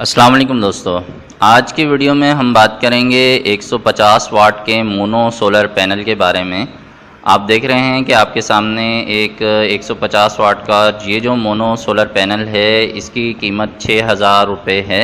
अस्सलाम वालेकुम दोस्तों, आज की वीडियो में हम बात करेंगे 150 वाट के मोनो सोलर पैनल के बारे में। आप देख रहे हैं कि आपके सामने एक 150 वाट का ये जो मोनो सोलर पैनल है, इसकी कीमत 6000 रुपये है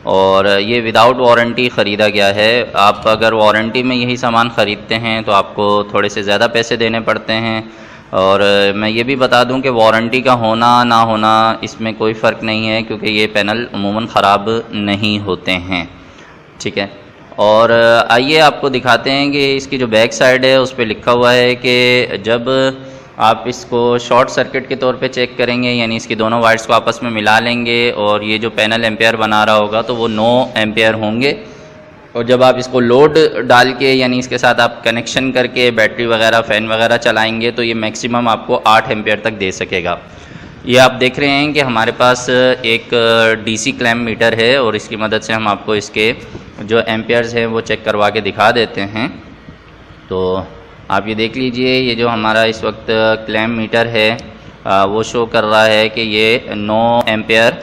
और ये विदाउट वारंटी ख़रीदा गया है। आप अगर वारंटी में यही सामान ख़रीदते हैं तो आपको थोड़े से ज़्यादा पैसे देने पड़ते हैं। और मैं ये भी बता दूं कि वारंटी का होना ना होना इसमें कोई फ़र्क नहीं है, क्योंकि ये पैनल अमूमन ख़राब नहीं होते हैं। ठीक है, और आइए आपको दिखाते हैं कि इसकी जो बैक साइड है उस पर लिखा हुआ है कि जब आप इसको शॉर्ट सर्किट के तौर पे चेक करेंगे, यानी इसकी दोनों वायर्स को आपस में मिला लेंगे और ये जो पैनल एम्पेयर बना रहा होगा तो वो 9 एम्पेयर होंगे। और जब आप इसको लोड डाल के यानी इसके साथ आप कनेक्शन करके बैटरी वगैरह फ़ैन वगैरह चलाएंगे तो ये मैक्सिमम आपको 8 एम्पेयर तक दे सकेगा। ये आप देख रहे हैं कि हमारे पास एक डीसी क्लैम्प मीटर है और इसकी मदद से हम आपको इसके जो एम्पेयर्स हैं वो चेक करवा के दिखा देते हैं। तो आप ये देख लीजिए, ये जो हमारा इस वक्त क्लैम्प मीटर है वो शो कर रहा है कि ये 9 एम्पेयर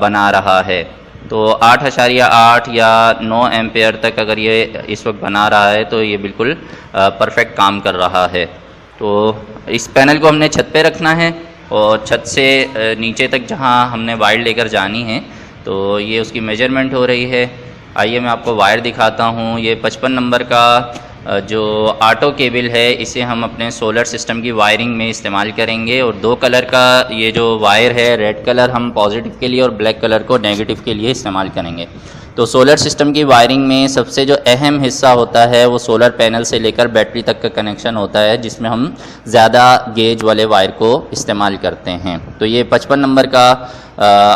बना रहा है। तो 8.8 या 9 एम्पेयर तक अगर ये इस वक्त बना रहा है तो ये बिल्कुल परफेक्ट काम कर रहा है। तो इस पैनल को हमने छत पे रखना है और छत से नीचे तक जहाँ हमने वायर लेकर जानी है तो ये उसकी मेजरमेंट हो रही है। आइए मैं आपको वायर दिखाता हूँ। ये 55 नंबर का जो ऑटो केबल है, इसे हम अपने सोलर सिस्टम की वायरिंग में इस्तेमाल करेंगे। और 2 कलर का ये जो वायर है, रेड कलर हम पॉजिटिव के लिए और ब्लैक कलर को नेगेटिव के लिए इस्तेमाल करेंगे। तो सोलर सिस्टम की वायरिंग में सबसे जो अहम हिस्सा होता है वो सोलर पैनल से लेकर बैटरी तक का कनेक्शन होता है, जिसमें हम ज़्यादा गेज वाले वायर को इस्तेमाल करते हैं। तो ये 55 नंबर का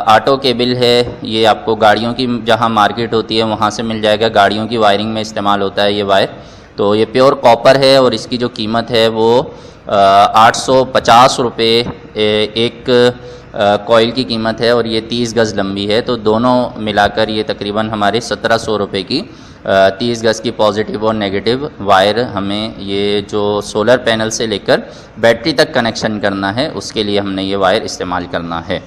ऑटो केबल है। ये आपको गाड़ियों की जहाँ मार्केट होती है वहाँ से मिल जाएगा। गाड़ियों की वायरिंग में इस्तेमाल होता है ये वायर। तो ये प्योर कॉपर है और इसकी जो कीमत है वो 850 रुपये एक कॉइल की कीमत है और ये 30 गज़ लंबी है। तो दोनों मिलाकर ये तकरीबन हमारे 1700 रुपये की 30 गज़ की पॉजिटिव और नेगेटिव वायर हमें ये जो सोलर पैनल से लेकर बैटरी तक कनेक्शन करना है उसके लिए हमने ये वायर इस्तेमाल करना है।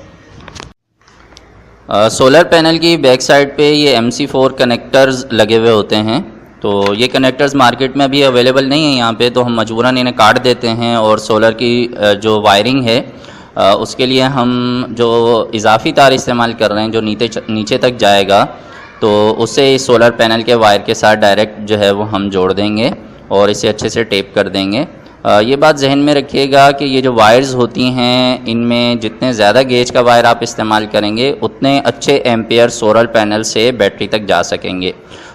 सोलर पैनल की बैक साइड पे ये MC4 कनेक्टर्स लगे हुए होते हैं। तो ये कनेक्टर्स मार्केट में अभी अवेलेबल नहीं है यहाँ पे, तो हम मजबूरन इन्हें काट देते हैं और सोलर की जो वायरिंग है उसके लिए हम जो इजाफी तार इस्तेमाल कर रहे हैं जो नीचे तक जाएगा, तो उसे इस सोलर पैनल के वायर के साथ डायरेक्ट जो है वो हम जोड़ देंगे और इसे अच्छे से टेप कर देंगे। ये बात जहन में रखिएगा कि ये जो वायर्स होती हैं इनमें जितने ज़्यादा गेज का वायर आप इस्तेमाल करेंगे उतने अच्छे एम्पेयर सोलर पैनल से बैटरी तक जा सकेंगे।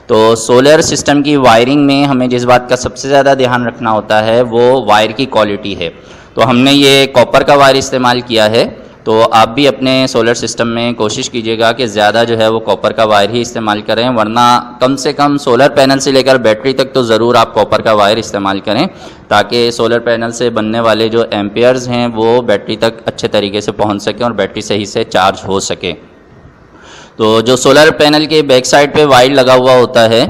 तो सोलर सिस्टम की वायरिंग में हमें जिस बात का सबसे ज़्यादा ध्यान रखना होता है वो वायर की क्वालिटी है। तो हमने ये कॉपर का वायर इस्तेमाल किया है, तो आप भी अपने सोलर सिस्टम में कोशिश कीजिएगा कि ज़्यादा जो है वो कॉपर का वायर ही इस्तेमाल करें, वरना कम से कम सोलर पैनल से लेकर बैटरी तक तो ज़रूर आप कॉपर का वायर इस्तेमाल करें, ताकि सोलर पैनल से बनने वाले जो एम्पेयर्स हैं वो बैटरी तक अच्छे तरीके से पहुँच सकें और बैटरी सही से चार्ज हो सके। तो जो सोलर पैनल के बैक साइड पे वायर लगा हुआ होता है,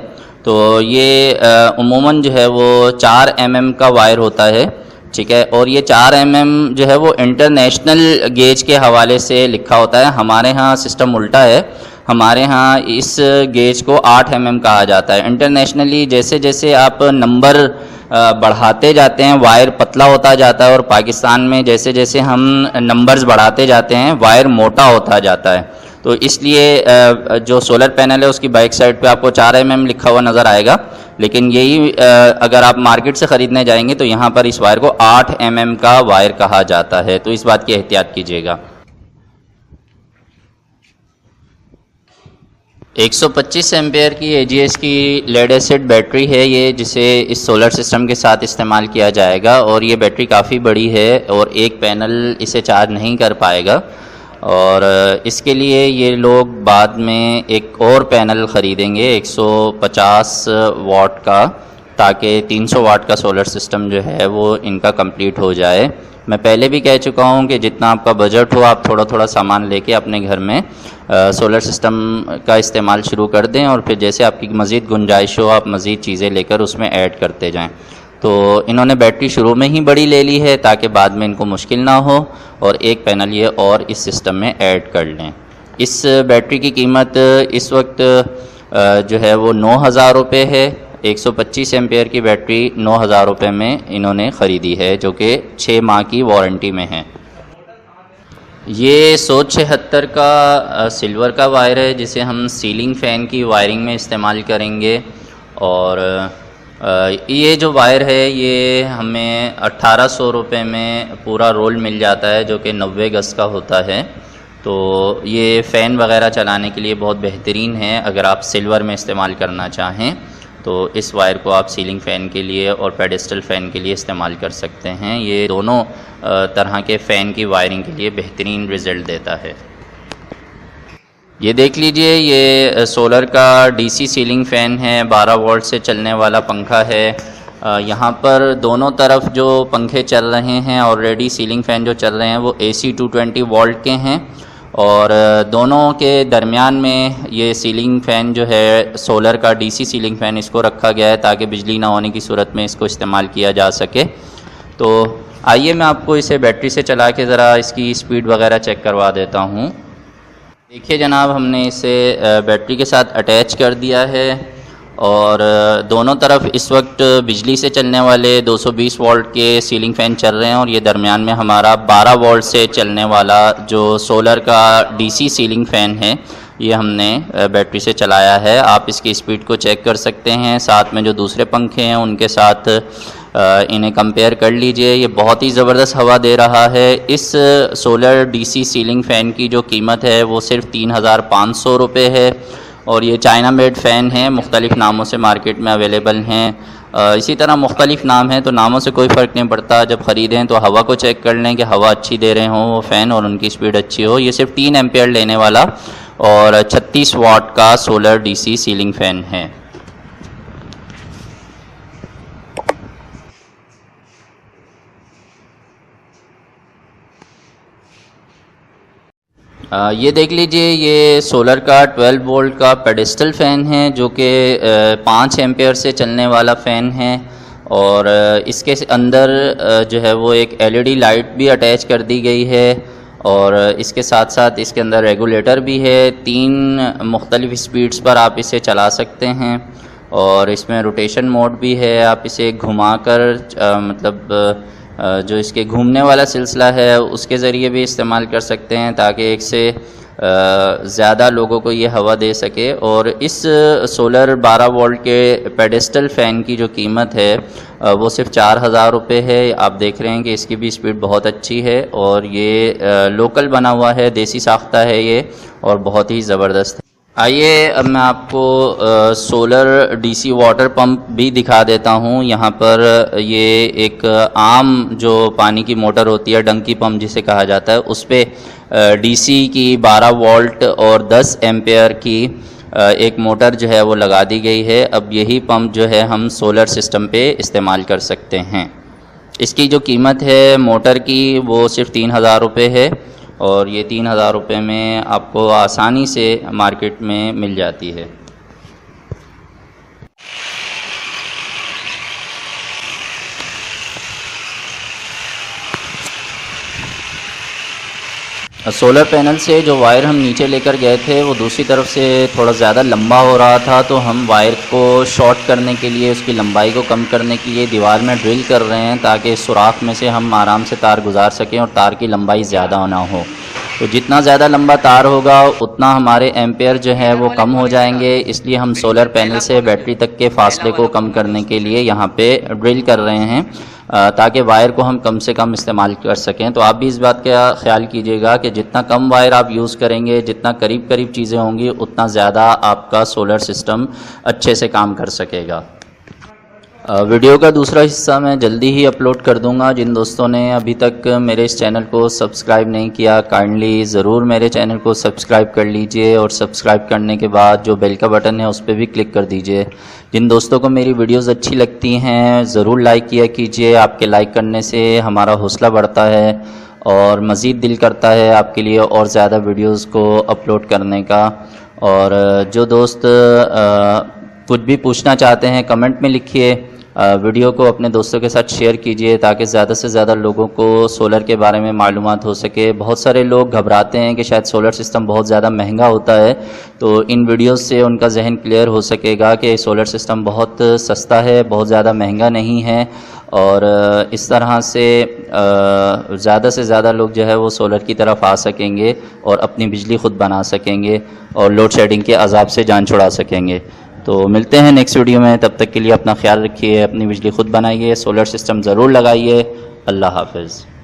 तो ये अमूमन जो है वो 4 mm का वायर होता है। ठीक है, और ये 4 mm जो है वो इंटरनेशनल गेज के हवाले से लिखा होता है। हमारे यहाँ सिस्टम उल्टा है, हमारे यहाँ इस गेज को 8 mm कहा जाता है। इंटरनेशनली जैसे जैसे आप नंबर बढ़ाते जाते हैं वायर पतला होता जाता है, और पाकिस्तान में जैसे जैसे हम नंबर्स बढ़ाते जाते हैं वायर मोटा होता जाता है। तो इसलिए जो सोलर पैनल है उसकी बैक साइड पे आपको 4 mm लिखा हुआ नज़र आएगा, लेकिन यही अगर आप मार्केट से ख़रीदने जाएंगे तो यहाँ पर इस वायर को 8 mm का वायर कहा जाता है। तो इस बात की एहतियात कीजिएगा। 125 एम्पेयर की AGS की लेड एसिड बैटरी है ये, जिसे इस सोलर सिस्टम के साथ इस्तेमाल किया जाएगा। और ये बैटरी काफ़ी बड़ी है और एक पैनल इसे चार्ज नहीं कर पाएगा, और इसके लिए ये लोग बाद में एक और पैनल ख़रीदेंगे 150 वाट का, ताकि 300 वाट का सोलर सिस्टम जो है वो इनका कंप्लीट हो जाए। मैं पहले भी कह चुका हूँ कि जितना आपका बजट हो आप थोड़ा थोड़ा सामान लेके अपने घर में सोलर सिस्टम का इस्तेमाल शुरू कर दें, और फिर जैसे आपकी मज़ीद गुंजाइश हो आप मज़ीद चीज़ें लेकर उसमें ऐड करते जाएं। तो इन्होंने बैटरी शुरू में ही बड़ी ले ली है ताकि बाद में इनको मुश्किल ना हो, और एक पैनल ये और इस सिस्टम में ऐड कर लें। इस बैटरी की कीमत इस वक्त जो है वो 9,000 रुपये है। 125 एम्पेयर की बैटरी 9,000 रुपये में इन्होंने ख़रीदी है, जो कि 6 माह की वारंटी में है। ये 176 का सिल्वर का वायर है, जिसे हम सीलिंग फ़ैन की वायरिंग में इस्तेमाल करेंगे। और ये जो वायर है ये हमें 1800 रुपये में पूरा रोल मिल जाता है, जो कि 90 गज़ का होता है। तो ये फ़ैन वगैरह चलाने के लिए बहुत बेहतरीन है। अगर आप सिल्वर में इस्तेमाल करना चाहें तो इस वायर को आप सीलिंग फ़ैन के लिए और पेडेस्टल फ़ैन के लिए इस्तेमाल कर सकते हैं। ये दोनों तरह के फ़ैन की वायरिंग के लिए बेहतरीन रिज़ल्ट देता है। ये देख लीजिए, ये सोलर का डीसी सीलिंग फ़ैन है, 12 वोल्ट से चलने वाला पंखा है। यहाँ पर दोनों तरफ जो पंखे चल रहे हैं ऑलरेडी, सीलिंग फ़ैन जो चल रहे हैं वो AC 220 वोल्ट के हैं। और दोनों के दरमियान में ये सीलिंग फ़ैन जो है सोलर का डीसी सीलिंग फ़ैन, इसको रखा गया है ताकि बिजली ना होने की सूरत में इसको इस्तेमाल किया जा सके। तो आइए मैं आपको इसे बैटरी से चला के ज़रा इसकी स्पीड वगैरह चेक करवा देता हूँ। देखिए जनाब, हमने इसे बैटरी के साथ अटैच कर दिया है और दोनों तरफ इस वक्त बिजली से चलने वाले 220 वोल्ट के सीलिंग फ़ैन चल रहे हैं और ये दरमियान में हमारा 12 वोल्ट से चलने वाला जो सोलर का डीसी सीलिंग फ़ैन है ये हमने बैटरी से चलाया है। आप इसकी स्पीड को चेक कर सकते हैं, साथ में जो दूसरे पंखे हैं उनके साथ इन्हें कंपेयर कर लीजिए। ये बहुत ही ज़बरदस्त हवा दे रहा है। इस सोलर डीसी सीलिंग फ़ैन की जो कीमत है वो सिर्फ 3,500 रुपये है और ये चाइना मेड फ़ैन है, मुख्तलिफ़ नामों से मार्केट में अवेलेबल हैं। इसी तरह मुख्तलिफ़ नाम हैं तो नामों से कोई फ़र्क नहीं पड़ता। जब ख़रीदें तो हवा को चेक कर लें कि हवा अच्छी दे रहे हों वो फ़ैन और उनकी स्पीड अच्छी हो। ये सिर्फ 3 एम्पेयर लेने वाला और 36 वाट का सोलर डीसी सीलिंग फ़ैन है। ये देख लीजिए, ये सोलर का 12 वोल्ट का पेडेस्टल फ़ैन है जो कि 5 एम्पेयर से चलने वाला फ़ैन है। और इसके अंदर जो है वो एक LED लाइट भी अटैच कर दी गई है और इसके साथ साथ इसके अंदर रेगुलेटर भी है। 3 मुख्तलिफ़ स्पीड्स पर आप इसे चला सकते हैं और इसमें रोटेशन मोड भी है। आप इसे घुमाकर मतलब जो इसके घूमने वाला सिलसिला है उसके ज़रिए भी इस्तेमाल कर सकते हैं ताकि एक से ज़्यादा लोगों को ये हवा दे सके। और इस सोलर 12 वोल्ट के पेडेस्टल फ़ैन की जो कीमत है वो सिर्फ 4,000 रुपये है। आप देख रहे हैं कि इसकी भी स्पीड बहुत अच्छी है और ये लोकल बना हुआ है, देसी साख्ता है ये और बहुत ही ज़बरदस्त है। आइए अब मैं आपको सोलर डीसी वाटर पंप भी दिखा देता हूँ। यहाँ पर ये एक आम जो पानी की मोटर होती है, डंकी पंप जिसे कहा जाता है, उस पर डीसी की 12 वोल्ट और 10 एम्पेयर की एक मोटर जो है वो लगा दी गई है। अब यही पंप जो है हम सोलर सिस्टम पे इस्तेमाल कर सकते हैं। इसकी जो कीमत है मोटर की वो सिर्फ 3,000 रुपये है और ये 3,000 रुपये में आपको आसानी से मार्केट में मिल जाती है। सोलर पैनल से जो वायर हम नीचे लेकर गए थे वो दूसरी तरफ से थोड़ा ज़्यादा लंबा हो रहा था, तो हम वायर को शॉर्ट करने के लिए, उसकी लंबाई को कम करने के लिए दीवार में ड्रिल कर रहे हैं ताकि इस सुराख में से हम आराम से तार गुजार सकें और तार की लंबाई ज़्यादा ना हो। तो जितना ज़्यादा लंबा तार होगा उतना हमारे एम्पेयर जो है वो कम हो जाएंगे, इसलिए हम सोलर पैनल से बैटरी तक के फासले को कम करने के लिए यहाँ पे ड्रिल कर रहे हैं ताकि वायर को हम कम से कम इस्तेमाल कर सकें। तो आप भी इस बात का ख्याल कीजिएगा कि जितना कम वायर आप यूज़ करेंगे, जितना करीब करीब चीज़ें होंगी, उतना ज़्यादा आपका सोलर सिस्टम अच्छे से काम कर सकेगा। वीडियो का दूसरा हिस्सा मैं जल्दी ही अपलोड कर दूंगा। जिन दोस्तों ने अभी तक मेरे इस चैनल को सब्सक्राइब नहीं किया, काइंडली ज़रूर मेरे चैनल को सब्सक्राइब कर लीजिए और सब्सक्राइब करने के बाद जो बेल का बटन है उस पर भी क्लिक कर दीजिए। जिन दोस्तों को मेरी वीडियोस अच्छी लगती हैं ज़रूर लाइक किया कीजिए। आपके लाइक करने से हमारा हौसला बढ़ता है और मज़ीद दिल करता है आपके लिए और ज़्यादा वीडियोस को अपलोड करने का। और जो दोस्त कुछ भी पूछना चाहते हैं कमेंट में लिखिए। वीडियो को अपने दोस्तों के साथ शेयर कीजिए ताकि ज़्यादा से ज़्यादा लोगों को सोलर के बारे में मालूमात हो सके। बहुत सारे लोग घबराते हैं कि शायद सोलर सिस्टम बहुत ज़्यादा महंगा होता है, तो इन वीडियोस से उनका जहन क्लियर हो सकेगा कि सोलर सिस्टम बहुत सस्ता है, बहुत ज़्यादा महंगा नहीं है। और इस तरह से ज़्यादा से ज़्यादा लोग जो है वो सोलर की तरफ आ सकेंगे और अपनी बिजली ख़ुद बना सकेंगे और लोड शेडिंग के अज़ाब से जान छुड़ा सकेंगे। तो मिलते हैं नेक्स्ट वीडियो में, तब तक के लिए अपना ख्याल रखिए, अपनी बिजली ख़ुद बनाइए, सोलर सिस्टम ज़रूर लगाइए। अल्लाह हाफ़िज़।